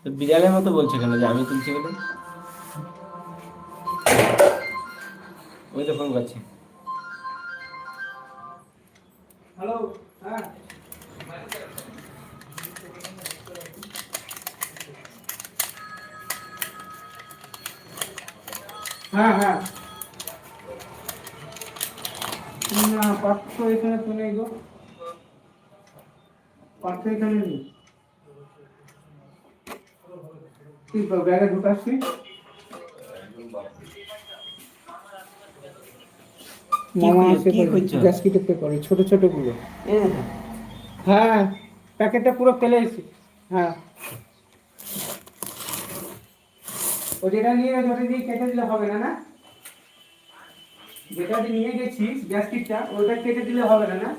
তো বিড়ালের মতো বলছে কেন যে আমি তুলছি বলে? ওই তো ফোন করছে। হ্যালো। হ্যাঁ হ্যাঁ হ্যাঁ না, পাত্র এখানে তো নেই গো, পাত্র এখানে নেই। কি ব্যাগে ঢুকাচ্ছি। মামা আসে কি বলে করছো? গ্যাস কিটে পে করে ছোট ছোট গুলো। এ দেখো। হ্যাঁ, প্যাকেটটা পুরো ফেলে এসেছি। হ্যাঁ, ও যেটা নিয়ে ওটা দিয়ে কেটে দিলে হবে না, না? যেটা নিয়ে গেছিস গ্যাস কিটটা ওটা কেটে দিলে হবে না, না?